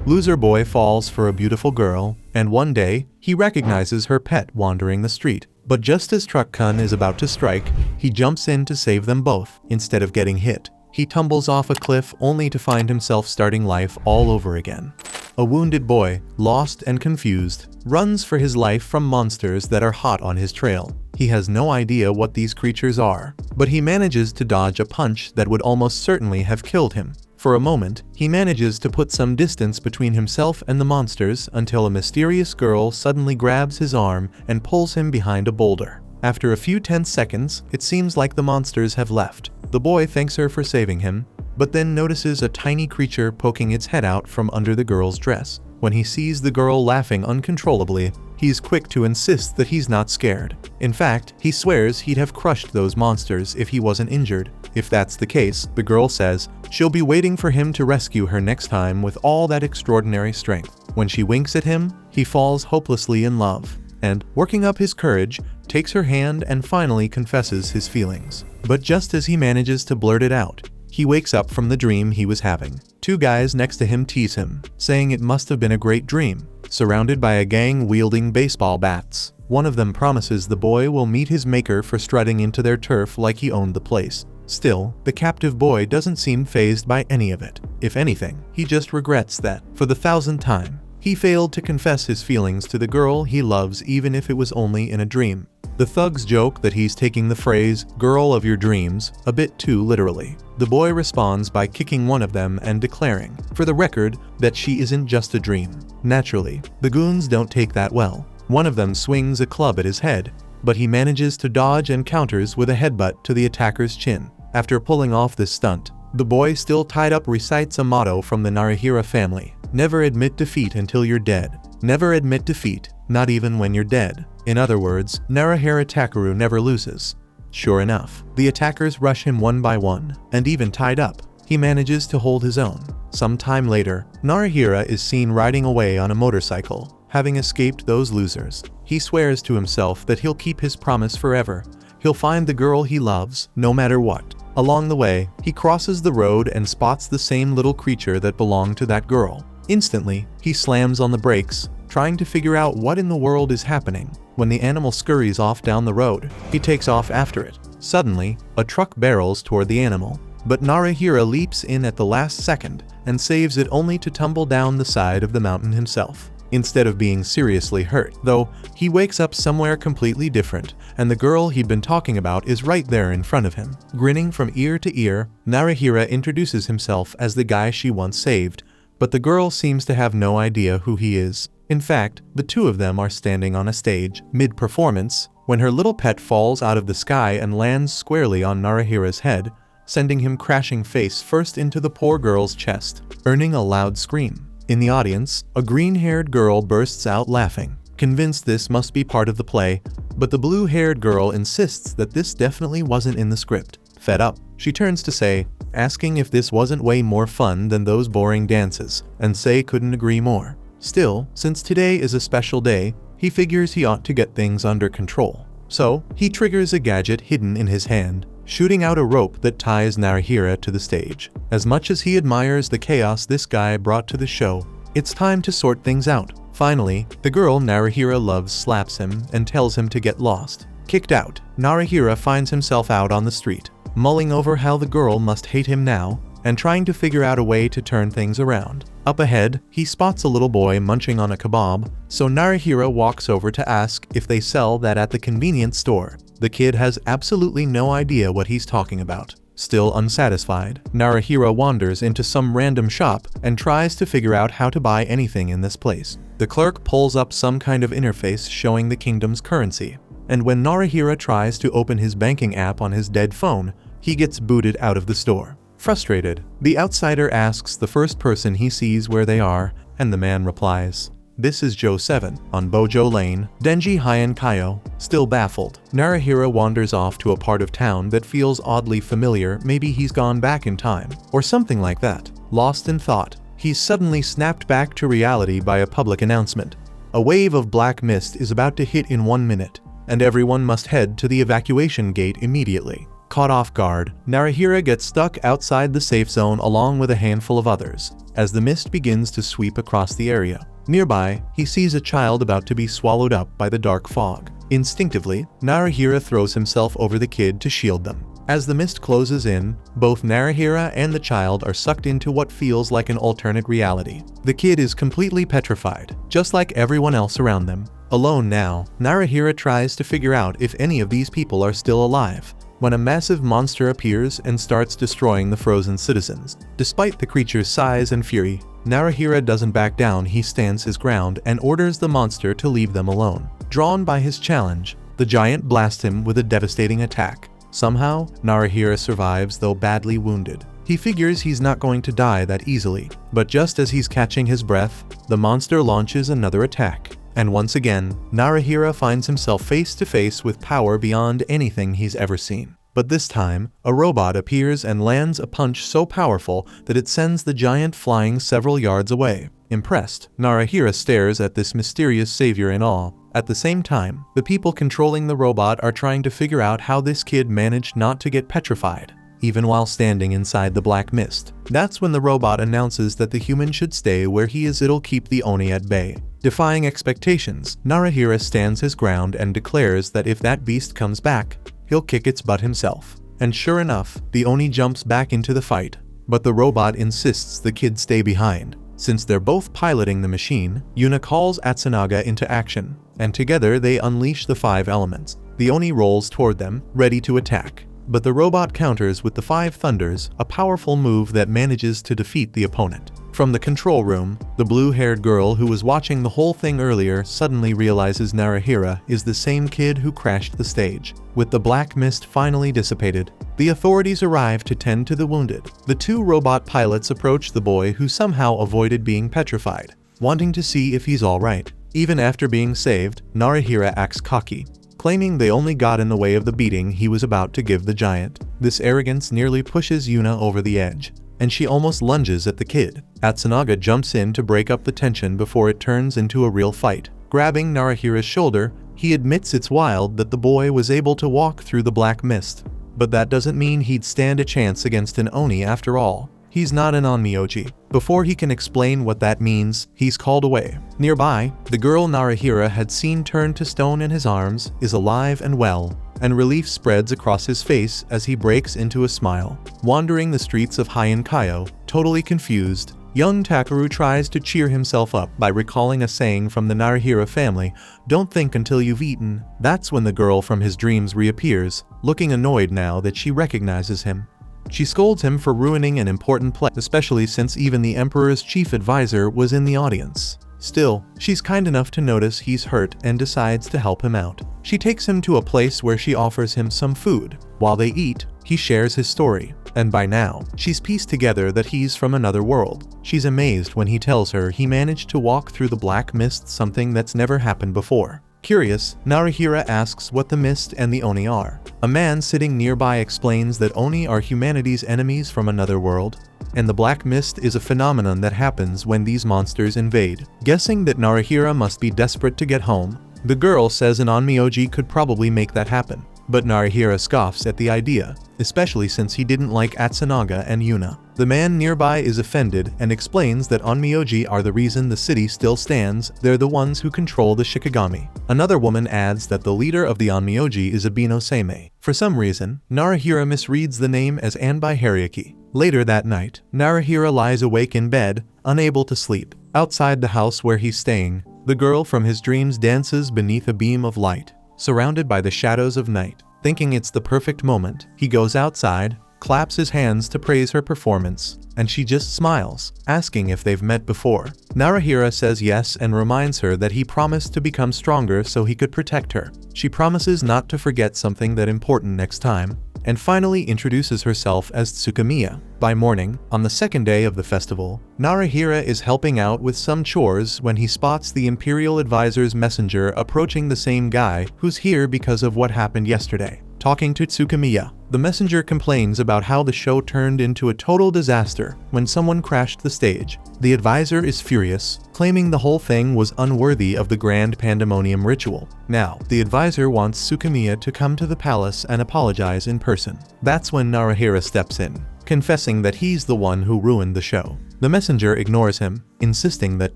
Loser boy falls for a beautiful girl, and one day, he recognizes her pet wandering the street. But just as Truck-kun is about to strike, he jumps in to save them both, instead of getting hit. He tumbles off a cliff only to find himself starting life all over again. A wounded boy, lost and confused, runs for his life from monsters that are hot on his trail. He has no idea what these creatures are, but he manages to dodge a punch that would almost certainly have killed him. For a moment, he manages to put some distance between himself and the monsters until a mysterious girl suddenly grabs his arm and pulls him behind a boulder. After a few tense seconds, it seems like the monsters have left. The boy thanks her for saving him, but then notices a tiny creature poking its head out from under the girl's dress. When he sees the girl laughing uncontrollably, he's quick to insist that he's not scared. In fact, he swears he'd have crushed those monsters if he wasn't injured. If that's the case, the girl says, she'll be waiting for him to rescue her next time with all that extraordinary strength. When she winks at him, he falls hopelessly in love, and, working up his courage, takes her hand and finally confesses his feelings. But just as he manages to blurt it out, he wakes up from the dream he was having. Two guys next to him tease him, saying it must have been a great dream. Surrounded by a gang wielding baseball bats, one of them promises the boy will meet his maker for strutting into their turf like he owned the place. Still, the captive boy doesn't seem fazed by any of it. If anything, he just regrets that, for the 1,000th time, he failed to confess his feelings to the girl he loves even if it was only in a dream. The thugs joke that he's taking the phrase, "girl of your dreams," a bit too literally. The boy responds by kicking one of them and declaring, for the record, that she isn't just a dream. Naturally, the goons don't take that well. One of them swings a club at his head, but he manages to dodge and counters with a headbutt to the attacker's chin. After pulling off this stunt, the boy still tied up recites a motto from the Narahira family: never admit defeat until you're dead. Never admit defeat, not even when you're dead. In other words, Narahira Takaru never loses. Sure enough, the attackers rush him one by one, and even tied up, he manages to hold his own. Some time later, Narahira is seen riding away on a motorcycle, having escaped those losers. He swears to himself that he'll keep his promise forever. He'll find the girl he loves, no matter what. Along the way, he crosses the road and spots the same little creature that belonged to that girl. Instantly, he slams on the brakes, trying to figure out what in the world is happening. When the animal scurries off down the road, he takes off after it. Suddenly, a truck barrels toward the animal, but Narahira leaps in at the last second and saves it only to tumble down the side of the mountain himself. Instead of being seriously hurt, though, he wakes up somewhere completely different, and the girl he'd been talking about is right there in front of him. Grinning from ear to ear, Narahira introduces himself as the guy she once saved, but the girl seems to have no idea who he is. In fact, the two of them are standing on a stage, mid-performance, when her little pet falls out of the sky and lands squarely on Narahira's head, sending him crashing face first into the poor girl's chest, earning a loud scream. In the audience, a green-haired girl bursts out laughing, convinced this must be part of the play, but the blue-haired girl insists that this definitely wasn't in the script. Fed up, she turns to Sei, asking if this wasn't way more fun than those boring dances, and Sei couldn't agree more. Still, since today is a special day, he figures he ought to get things under control. So, he triggers a gadget hidden in his hand, shooting out a rope that ties Narahira to the stage. As much as he admires the chaos this guy brought to the show, it's time to sort things out. Finally, the girl Narahira loves slaps him and tells him to get lost. Kicked out, Narahira finds himself out on the street, mulling over how the girl must hate him now, and trying to figure out a way to turn things around. Up ahead, he spots a little boy munching on a kebab, so Narahira walks over to ask if they sell that at the convenience store. The kid has absolutely no idea what he's talking about. Still unsatisfied, Narahira wanders into some random shop and tries to figure out how to buy anything in this place. The clerk pulls up some kind of interface showing the kingdom's currency, and when Narahira tries to open his banking app on his dead phone, he gets booted out of the store. Frustrated, the outsider asks the first person he sees where they are, and the man replies, "This is Joe 7, on Bojo Lane, Denji Hyankayo." Still baffled, Narahira wanders off to a part of town that feels oddly familiar. Maybe he's gone back in time, or something like that. Lost in thought, he's suddenly snapped back to reality by a public announcement. A wave of black mist is about to hit in 1 minute, and everyone must head to the evacuation gate immediately. Caught off guard, Narahira gets stuck outside the safe zone along with a handful of others, as the mist begins to sweep across the area. Nearby, he sees a child about to be swallowed up by the dark fog. Instinctively, Narahira throws himself over the kid to shield them. As the mist closes in, both Narahira and the child are sucked into what feels like an alternate reality. The kid is completely petrified, just like everyone else around them. Alone now, Narahira tries to figure out if any of these people are still alive, when a massive monster appears and starts destroying the frozen citizens. Despite the creature's size and fury, Narahira doesn't back down. He stands his ground and orders the monster to leave them alone. Drawn by his challenge, the giant blasts him with a devastating attack. Somehow, Narahira survives, though badly wounded. He figures he's not going to die that easily, but just as he's catching his breath, the monster launches another attack. And once again, Narahira finds himself face to face with power beyond anything he's ever seen. But this time, a robot appears and lands a punch so powerful that it sends the giant flying several yards away. Impressed, Narahira stares at this mysterious savior in awe. At the same time, the people controlling the robot are trying to figure out how this kid managed not to get petrified, even while standing inside the black mist. That's when the robot announces that the human should stay where he is. It'll keep the Oni at bay. Defying expectations, Narahira stands his ground and declares that if that beast comes back, he'll kick its butt himself. And sure enough, the Oni jumps back into the fight. But the robot insists the kid stay behind. Since they're both piloting the machine, Yuna calls Atsunaga into action, and together they unleash the 5 elements. The Oni rolls toward them, ready to attack. But the robot counters with the 5 thunders, a powerful move that manages to defeat the opponent. From the control room, the blue-haired girl who was watching the whole thing earlier suddenly realizes Narahira is the same kid who crashed the stage. With the black mist finally dissipated, the authorities arrive to tend to the wounded. The 2 robot pilots approach the boy who somehow avoided being petrified, wanting to see if he's alright. Even after being saved, Narahira acts cocky, claiming they only got in the way of the beating he was about to give the giant. This arrogance nearly pushes Yuna over the edge, and she almost lunges at the kid. Atsunaga jumps in to break up the tension before it turns into a real fight. Grabbing Narahira's shoulder, he admits it's wild that the boy was able to walk through the black mist, but that doesn't mean he'd stand a chance against an Oni after all. He's not an onmyoji. Before he can explain what that means, he's called away. Nearby, the girl Narahira had seen turn to stone in his arms is alive and well, and relief spreads across his face as he breaks into a smile. Wandering the streets of Heian-Kaiyo, totally confused, young Takeru tries to cheer himself up by recalling a saying from the Narahira family, "Don't think until you've eaten." That's when the girl from his dreams reappears, looking annoyed now that she recognizes him. She scolds him for ruining an important play, especially since even the Emperor's chief advisor was in the audience. Still, she's kind enough to notice he's hurt and decides to help him out. She takes him to a place where she offers him some food. While they eat, he shares his story, and by now, she's pieced together that he's from another world. She's amazed when he tells her he managed to walk through the black mist, something that's never happened before. Curious, Narahira asks what the mist and the Oni are. A man sitting nearby explains that Oni are humanity's enemies from another world, and the black mist is a phenomenon that happens when these monsters invade. Guessing that Narahira must be desperate to get home, the girl says an onmyoji could probably make that happen. But Narahira scoffs at the idea, especially since he didn't like Atsunaga and Yuna. The man nearby is offended and explains that onmyoji are the reason the city still stands. They're the ones who control the Shikigami. Another woman adds that the leader of the onmyoji is Abino Seimei. For some reason, Narahira misreads the name as Anbai Hariaki. Later that night, Narahira lies awake in bed, unable to sleep. Outside the house where he's staying, the girl from his dreams dances beneath a beam of light, surrounded by the shadows of night. Thinking it's the perfect moment, he goes outside, claps his hands to praise her performance, and she just smiles, asking if they've met before. Narahira says yes and reminds her that he promised to become stronger so he could protect her. She promises not to forget something that important next time, and finally introduces herself as Tsukamiya. By morning, on the second day of the festival, Narahira is helping out with some chores when he spots the Imperial Advisor's messenger approaching, the same guy who's here because of what happened yesterday. talking to Tsukumiya. The messenger complains about how the show turned into a total disaster when someone crashed the stage. The advisor is furious, claiming the whole thing was unworthy of the grand pandemonium ritual. Now, the advisor wants Tsukumiya to come to the palace and apologize in person. That's when Narahira steps in, confessing that he's the one who ruined the show. The messenger ignores him, insisting that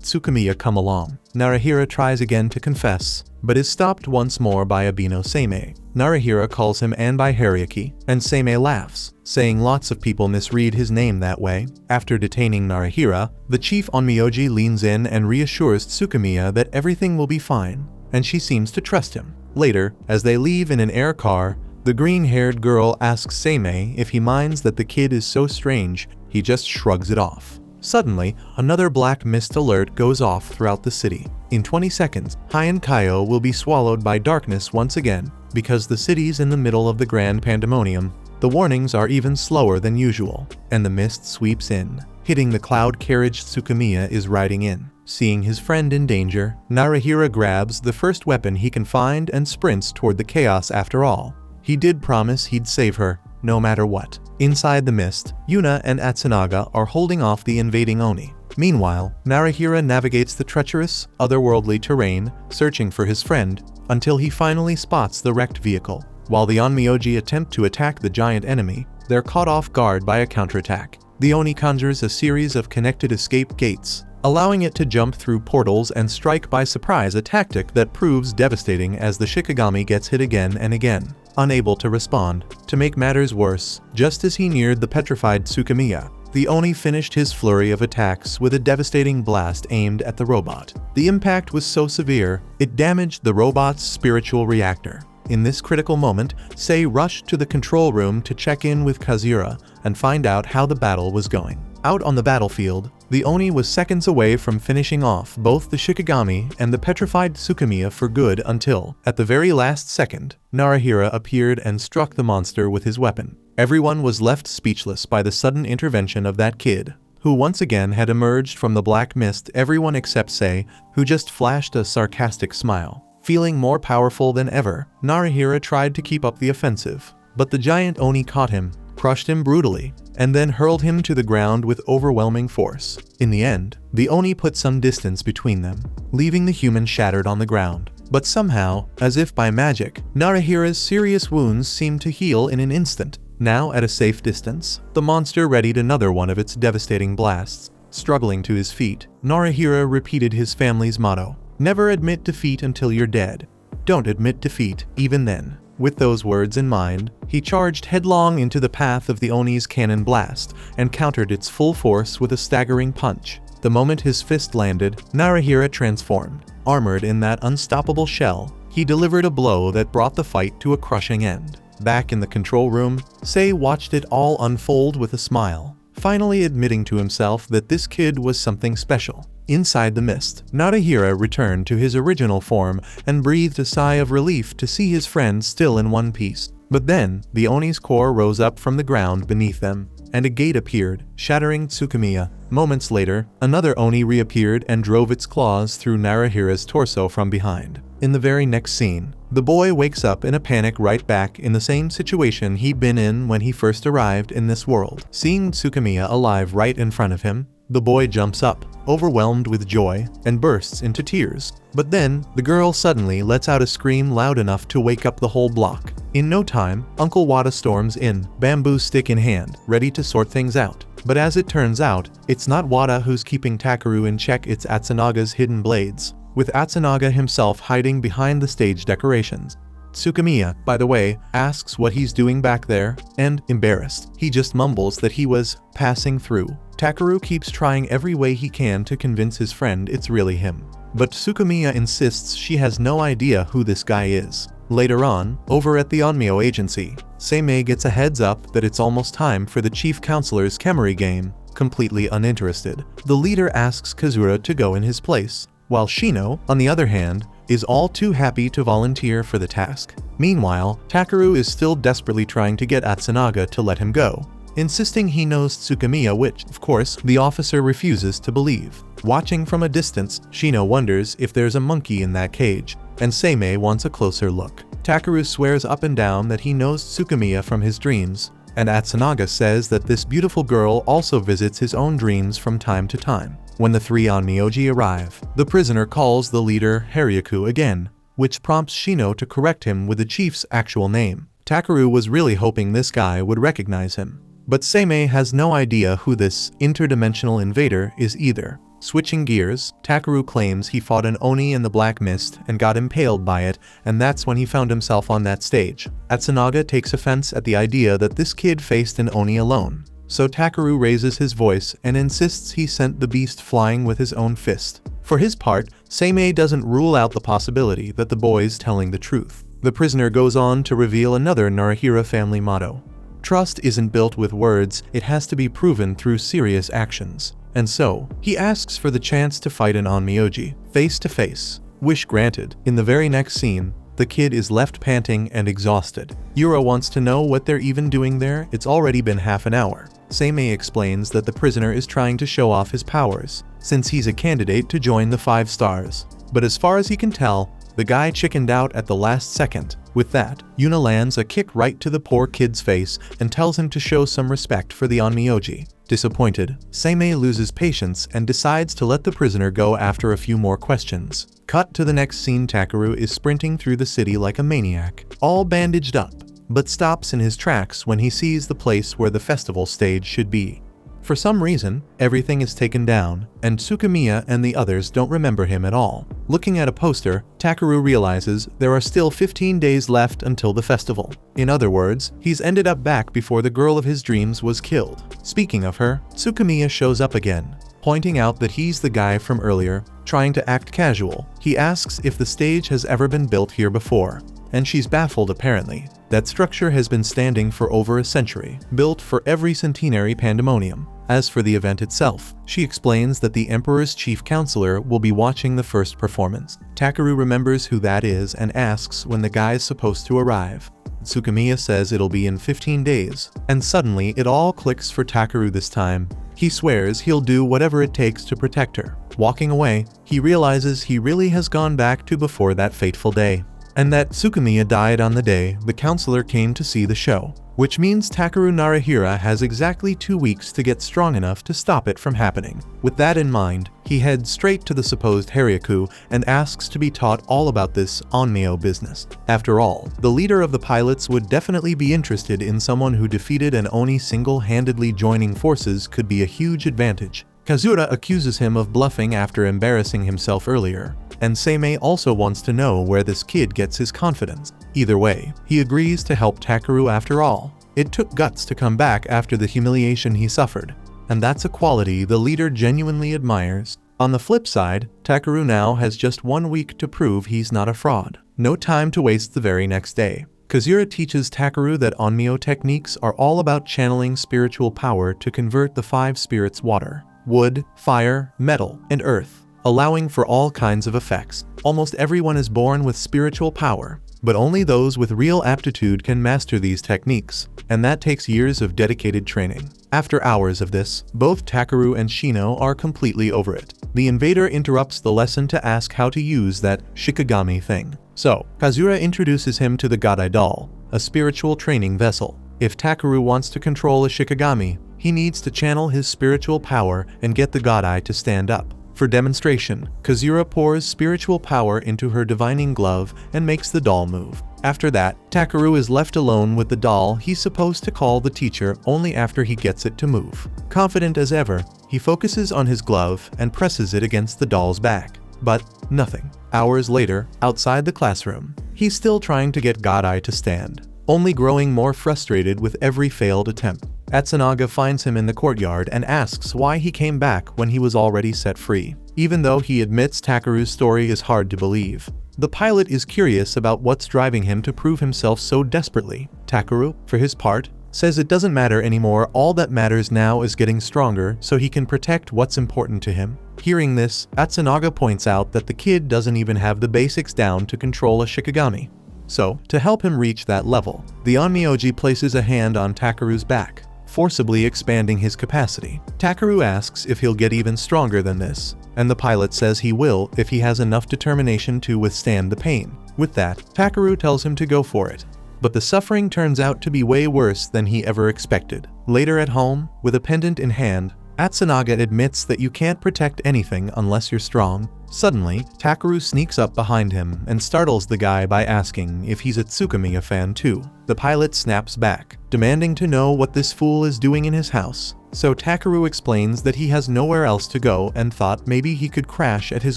Tsukumiya come along. Narahira tries again to confess, but is stopped once more by Abino Seimei. Narahira calls him Anbai Hariaki, and Seimei laughs, saying lots of people misread his name that way. After detaining Narahira, the chief Onmyoji leans in and reassures Tsukumiya that everything will be fine, and she seems to trust him. Later, as they leave in an air car, the green-haired girl asks Seimei if he minds that the kid is so strange. He just shrugs it off. Suddenly, another black mist alert goes off throughout the city. In 20 seconds, Heian Kaio will be swallowed by darkness once again, because the city's in the middle of the grand pandemonium. The warnings are even slower than usual, and the mist sweeps in, hitting the cloud carriage Tsukumiya is riding in. Seeing his friend in danger, Narahira grabs the first weapon he can find and sprints toward the chaos after all. He did promise he'd save her, no matter what. Inside the mist, Yuna and Atsunaga are holding off the invading Oni. Meanwhile, Narahira navigates the treacherous, otherworldly terrain, searching for his friend, until he finally spots the wrecked vehicle. While the Onmyoji attempt to attack the giant enemy, they're caught off guard by a counterattack. The Oni conjures a series of connected escape gates, allowing it to jump through portals and strike by surprise, a tactic that proves devastating as the Shikigami gets hit again and again, unable to respond. To make matters worse, just as he neared the petrified Tsukumiya, the Oni finished his flurry of attacks with a devastating blast aimed at the robot. The impact was so severe, it damaged the robot's spiritual reactor. In this critical moment, Sei rushed to the control room to check in with Kazuura and find out how the battle was going. Out on the battlefield, the Oni was seconds away from finishing off both the Shikigami and the petrified Tsukumiya for good until, at the very last second, Narahira appeared and struck the monster with his weapon. Everyone was left speechless by the sudden intervention of that kid, who once again had emerged from the black mist, everyone except Sei, who just flashed a sarcastic smile. Feeling more powerful than ever, Narahira tried to keep up the offensive, but the giant Oni caught him, crushed him brutally, and then hurled him to the ground with overwhelming force. In the end, the Oni put some distance between them, leaving the human shattered on the ground. But somehow, as if by magic, Narahira's serious wounds seemed to heal in an instant. Now at a safe distance, the monster readied another one of its devastating blasts. Struggling to his feet, Narahira repeated his family's motto: "Never admit defeat until you're dead. Don't admit defeat, even then." With those words in mind, he charged headlong into the path of the Oni's cannon blast and countered its full force with a staggering punch. The moment his fist landed, Narahira transformed. Armored in that unstoppable shell, he delivered a blow that brought the fight to a crushing end. Back in the control room, Sei watched it all unfold with a smile, finally admitting to himself that this kid was something special. Inside the mist, Narahira returned to his original form and breathed a sigh of relief to see his friend still in one piece. But then, the Oni's core rose up from the ground beneath them, and a gate appeared, shattering Tsukumiya. Moments later, another Oni reappeared and drove its claws through Narahira's torso from behind. In the very next scene, the boy wakes up in a panic, right back in the same situation he'd been in when he first arrived in this world. Seeing Tsukumiya alive right in front of him, the boy jumps up, overwhelmed with joy, and bursts into tears. But then, the girl suddenly lets out a scream loud enough to wake up the whole block. In no time, Uncle Wada storms in, bamboo stick in hand, ready to sort things out. But as it turns out, it's not Wada who's keeping Takeru in check, it's Atsunaga's hidden blades, with Atsunaga himself hiding behind the stage decorations. Tsukumiya, by the way, asks what he's doing back there, and, embarrassed, he just mumbles that he was passing through. Takeru keeps trying every way he can to convince his friend it's really him. But Tsukumiya insists she has no idea who this guy is. Later on, over at the Onmyo agency, Seimei gets a heads up that it's almost time for the chief counselor's Kemari game. Completely uninterested, the leader asks Kazuura to go in his place, while Shino, on the other hand, is all too happy to volunteer for the task. Meanwhile, Takeru is still desperately trying to get Atsunaga to let him go, insisting he knows Tsukumiya, which, of course, the officer refuses to believe. Watching from a distance, Shino wonders if there's a monkey in that cage, and Seimei wants a closer look. Takeru swears up and down that he knows Tsukumiya from his dreams, and Atsunaga says that this beautiful girl also visits his own dreams from time to time. When the three onmyoji arrive, the prisoner calls the leader Haryaku again, which prompts Shino to correct him with the chief's actual name. Takeru was really hoping this guy would recognize him. But Seimei has no idea who this interdimensional invader is either. Switching gears, Takeru claims he fought an Oni in the Black Mist and got impaled by it, and that's when he found himself on that stage. Atsunaga takes offense at the idea that this kid faced an Oni alone. So Takeru raises his voice and insists he sent the beast flying with his own fist. For his part, Seimei doesn't rule out the possibility that the boy's telling the truth. The prisoner goes on to reveal another Narahira family motto. Trust isn't built with words, it has to be proven through serious actions. And so, he asks for the chance to fight an onmyoji, face to face. Wish granted. In the very next scene, the kid is left panting and exhausted. Yura wants to know what they're even doing there. It's already been half an hour. Seimei explains that the prisoner is trying to show off his powers, since he's a candidate to join the 5 stars. But as far as he can tell, the guy chickened out at the last second. With that, Yuna lands a kick right to the poor kid's face and tells him to show some respect for the onmyoji. Disappointed, Seimei loses patience and decides to let the prisoner go after a few more questions. Cut to the next scene. Takeru is sprinting through the city like a maniac, all bandaged up, but stops in his tracks when he sees the place where the festival stage should be. For some reason, everything is taken down, and Tsukumiya and the others don't remember him at all. Looking at a poster, Takeru realizes there are still 15 days left until the festival. In other words, he's ended up back before the girl of his dreams was killed. Speaking of her, Tsukumiya shows up again, pointing out that he's the guy from earlier, trying to act casual. He asks if the stage has ever been built here before, and she's baffled apparently. That structure has been standing for over a century, built for every centenary pandemonium. As for the event itself, she explains that the Emperor's chief counselor will be watching the first performance. Takeru remembers who that is and asks when the guy's supposed to arrive. Tsukumiya says it'll be in 15 days, and suddenly it all clicks for Takeru this time. He swears he'll do whatever it takes to protect her. Walking away, he realizes he really has gone back to before that fateful day, and that Tsukumiya died on the day the counselor came to see the show, which means Takeru Narahira has exactly 2 weeks to get strong enough to stop it from happening. With that in mind, he heads straight to the supposed Haryaku and asks to be taught all about this onmyo business. After all, the leader of the pilots would definitely be interested in someone who defeated an Oni single-handedly. Joining forces could be a huge advantage. Kazura accuses him of bluffing after embarrassing himself earlier, and Seimei also wants to know where this kid gets his confidence. Either way, he agrees to help Takeru after all. It took guts to come back after the humiliation he suffered, and that's a quality the leader genuinely admires. On the flip side, Takeru now has just 1 week to prove he's not a fraud. No time to waste. The very next day, Kazura teaches Takeru that onmyo techniques are all about channeling spiritual power to convert the 5 spirits: water, wood, fire, metal, and earth, allowing for all kinds of effects. Almost everyone is born with spiritual power, but only those with real aptitude can master these techniques, and that takes years of dedicated training. After hours of this, both Takeru and Shino are completely over it. The invader interrupts the lesson to ask how to use that shikigami thing. So, Kazura introduces him to the Godai doll, a spiritual training vessel. If Takeru wants to control a shikigami, he needs to channel his spiritual power and get the Godai to stand up. For demonstration, Kazura pours spiritual power into her divining glove and makes the doll move. After that, Takeru is left alone with the doll he's supposed to call the teacher only after he gets it to move. Confident as ever, he focuses on his glove and presses it against the doll's back. But nothing. Hours later, outside the classroom, he's still trying to get Godai to stand, only growing more frustrated with every failed attempt. Atsunaga finds him in the courtyard and asks why he came back when he was already set free, even though he admits Takeru's story is hard to believe. The pilot is curious about what's driving him to prove himself so desperately. Takeru, for his part, says it doesn't matter anymore. All that matters now is getting stronger so he can protect what's important to him. Hearing this, Atsunaga points out that the kid doesn't even have the basics down to control a shikigami. So, to help him reach that level, the onmyoji places a hand on Takeru's back, forcibly expanding his capacity. Takeru asks if he'll get even stronger than this, and the pilot says he will if he has enough determination to withstand the pain. With that, Takeru tells him to go for it. But the suffering turns out to be way worse than he ever expected. Later at home, with a pendant in hand, Atsunaga admits that you can't protect anything unless you're strong. Suddenly, Takeru sneaks up behind him and startles the guy by asking if he's a Tsukumiya fan too. The pilot snaps back, demanding to know what this fool is doing in his house. So Takeru explains that he has nowhere else to go and thought maybe he could crash at his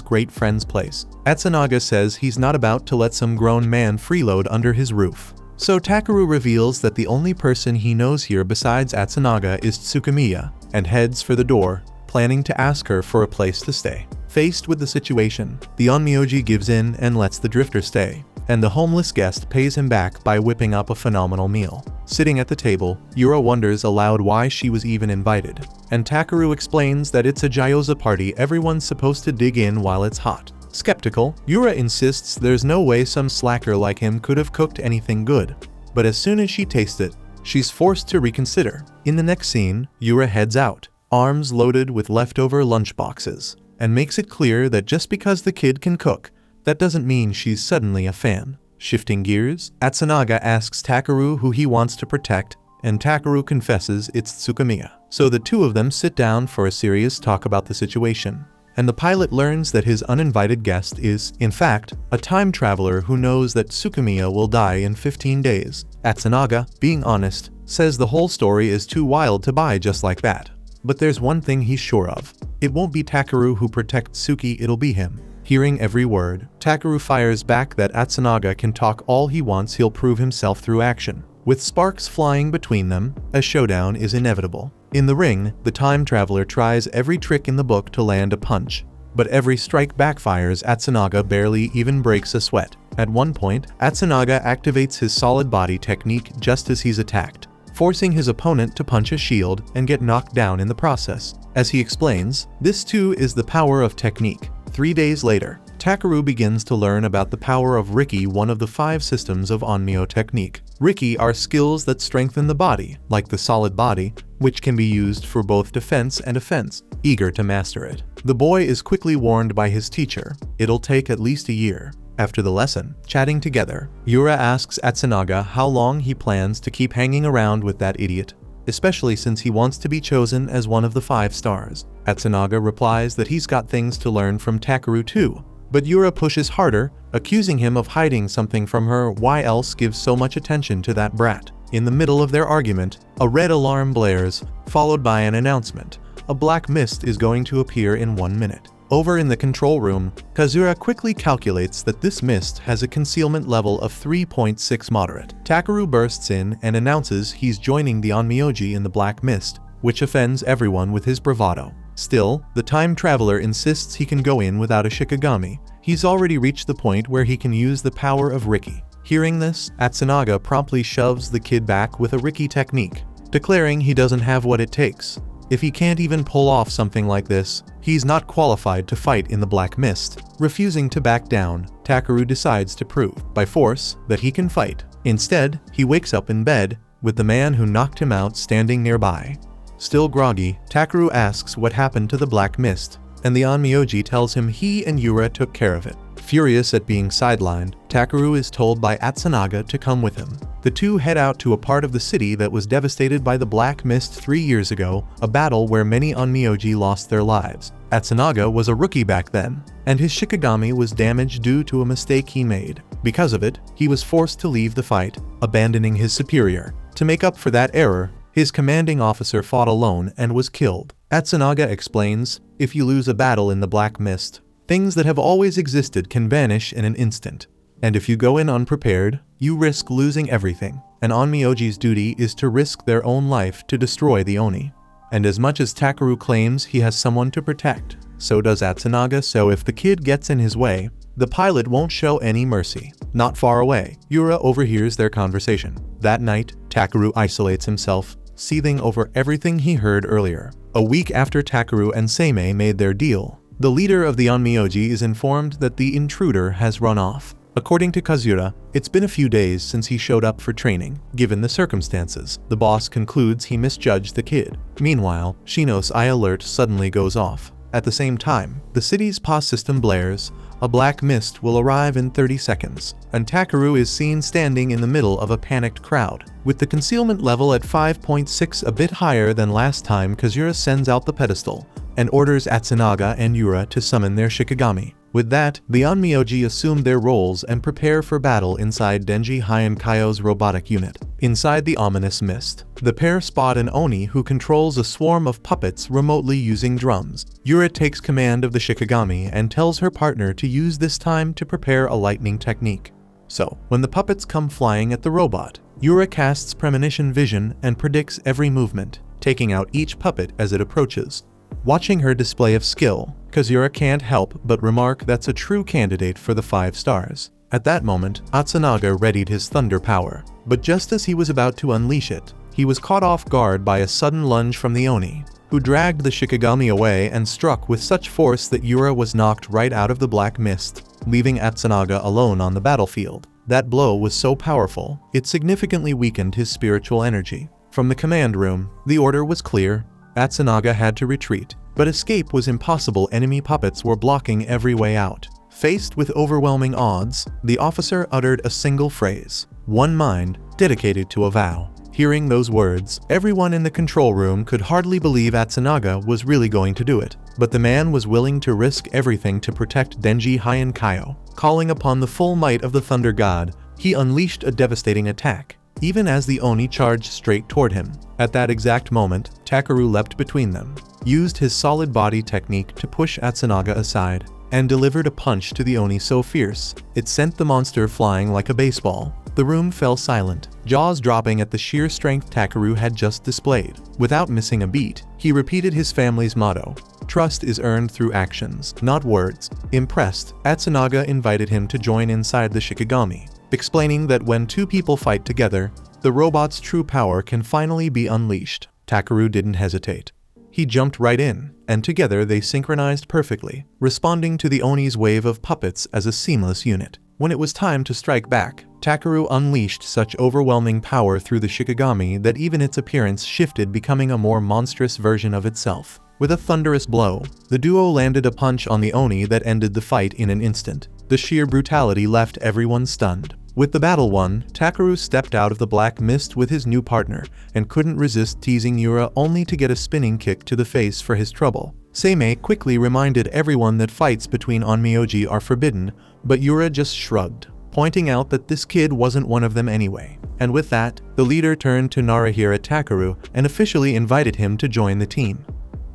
great friend's place. Atsunaga says he's not about to let some grown man freeload under his roof. So Takeru reveals that the only person he knows here besides Atsunaga is Tsukumiya, and heads for the door, planning to ask her for a place to stay. Faced with the situation, the onmyoji gives in and lets the drifter stay, and the homeless guest pays him back by whipping up a phenomenal meal. Sitting at the table, Yura wonders aloud why she was even invited, and Takeru explains that it's a gyoza party everyone's supposed to dig in while it's hot. Skeptical, Yura insists there's no way some slacker like him could have cooked anything good, but as soon as she tastes it, she's forced to reconsider. In the next scene, Yura heads out, arms loaded with leftover lunchboxes, and makes it clear that just because the kid can cook, that doesn't mean she's suddenly a fan. Shifting gears, Atsunaga asks Takeru who he wants to protect, and Takeru confesses it's Tsukumiya. So the two of them sit down for a serious talk about the situation, and the pilot learns that his uninvited guest is, in fact, a time traveler who knows that Tsukumiya will die in 15 days. Atsunaga, being honest, says the whole story is too wild to buy just like that. But there's one thing he's sure of. It won't be Takeru who protects Tsuki, it'll be him. Hearing every word, Takeru fires back that Atsunaga can talk all he wants, he'll prove himself through action. With sparks flying between them, a showdown is inevitable. In the ring, the time traveler tries every trick in the book to land a punch, but every strike backfires. Atsunaga barely even breaks a sweat. At one point, Atsunaga activates his solid body technique just as he's attacked, forcing his opponent to punch a shield and get knocked down in the process. As he explains, this too is the power of technique. 3 days later, Takeru begins to learn about the power of Riki, one of the 5 systems of Onmyo technique. Riki are skills that strengthen the body, like the solid body, which can be used for both defense and offense. Eager to master it, the boy is quickly warned by his teacher, it'll take at least a year. After the lesson, chatting together, Yura asks Atsunaga how long he plans to keep hanging around with that idiot, especially since he wants to be chosen as one of the 5 stars. Atsunaga replies that he's got things to learn from Takeru too, but Yura pushes harder, accusing him of hiding something from her. Why else give so much attention to that brat? In the middle of their argument, a red alarm blares, followed by an announcement. A black mist is going to appear in 1 minute. Over in the control room, Kazura quickly calculates that this mist has a concealment level of 3.6 moderate. Takeru bursts in and announces he's joining the onmyoji in the black mist, which offends everyone with his bravado. Still, the time traveler insists he can go in without a shikigami. He's already reached the point where he can use the power of Riki. Hearing this, Atsunaga promptly shoves the kid back with a Riki technique, declaring he doesn't have what it takes. If he can't even pull off something like this, he's not qualified to fight in the black mist. Refusing to back down, Takeru decides to prove, by force, that he can fight. Instead, he wakes up in bed, with the man who knocked him out standing nearby. Still groggy, Takeru asks what happened to the black mist, and the onmyoji tells him he and Yura took care of it. Furious at being sidelined, Takeru is told by Atsunaga to come with him. The two head out to a part of the city that was devastated by the Black Mist 3 years ago, a battle where many onmyoji lost their lives. Atsunaga was a rookie back then, and his shikigami was damaged due to a mistake he made. Because of it, he was forced to leave the fight, abandoning his superior. To make up for that error, his commanding officer fought alone and was killed. Atsunaga explains, if you lose a battle in the Black Mist, things that have always existed can vanish in an instant. And if you go in unprepared, you risk losing everything. An onmyoji's duty is to risk their own life to destroy the Oni. And as much as Takeru claims he has someone to protect, so does Atsunaga. So if the kid gets in his way, the pilot won't show any mercy. Not far away, Yura overhears their conversation. That night, Takeru isolates himself, seething over everything he heard earlier. A week after Takeru and Seimei made their deal, the leader of the onmyoji is informed that the intruder has run off. According to Kazura, it's been a few days since he showed up for training. Given the circumstances, the boss concludes he misjudged the kid. Meanwhile, Shino's eye alert suddenly goes off. At the same time, the city's POS system blares, a black mist will arrive in 30 seconds, and Takeru is seen standing in the middle of a panicked crowd. With the concealment level at 5.6, a bit higher than last time, Kazura sends out the pedestal and orders Atsunaga and Yura to summon their Shikigami. With that, the Onmyoji assume their roles and prepare for battle inside Denji Hyankai's robotic unit. Inside the ominous mist, the pair spot an Oni who controls a swarm of puppets remotely using drums. Yura takes command of the Shikigami and tells her partner to use this time to prepare a lightning technique. So, when the puppets come flying at the robot, Yura casts premonition vision and predicts every movement, taking out each puppet as it approaches. Watching her display of skill, Kazura can't help but remark that's a true candidate for the 5 stars. At that moment, Atsunaga readied his thunder power, but just as he was about to unleash it, he was caught off guard by a sudden lunge from the Oni, who dragged the Shikigami away and struck with such force that Yura was knocked right out of the black mist, leaving Atsunaga alone on the battlefield. That blow was so powerful, it significantly weakened his spiritual energy. From the command room, the order was clear. Atsunaga had to retreat, but escape was impossible. Enemy puppets were blocking every way out. Faced with overwhelming odds, the officer uttered a single phrase, "One mind, dedicated to a vow." Hearing those words, everyone in the control room could hardly believe Atsunaga was really going to do it. But the man was willing to risk everything to protect Denji Hyankai'o. Calling upon the full might of the Thunder God, he unleashed a devastating attack, even as the Oni charged straight toward him. At that exact moment, Takeru leapt between them, used his solid body technique to push Atsunaga aside, and delivered a punch to the Oni so fierce, it sent the monster flying like a baseball. The room fell silent, jaws dropping at the sheer strength Takeru had just displayed. Without missing a beat, he repeated his family's motto, "Trust is earned through actions, not words." Impressed, Atsunaga invited him to join inside the Shikigami, explaining that when 2 people fight together, the robot's true power can finally be unleashed. Takeru didn't hesitate. He jumped right in, and together they synchronized perfectly, responding to the Oni's wave of puppets as a seamless unit. When it was time to strike back, Takeru unleashed such overwhelming power through the Shikigami that even its appearance shifted, becoming a more monstrous version of itself. With a thunderous blow, the duo landed a punch on the Oni that ended the fight in an instant. The sheer brutality left everyone stunned. With the battle won, Takeru stepped out of the black mist with his new partner, and couldn't resist teasing Yura only to get a spinning kick to the face for his trouble. Seimei quickly reminded everyone that fights between Onmyoji are forbidden, but Yura just shrugged, pointing out that this kid wasn't one of them anyway. And with that, the leader turned to Narahira Takeru and officially invited him to join the team.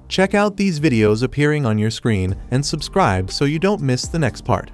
Check out these videos appearing on your screen and subscribe so you don't miss the next part.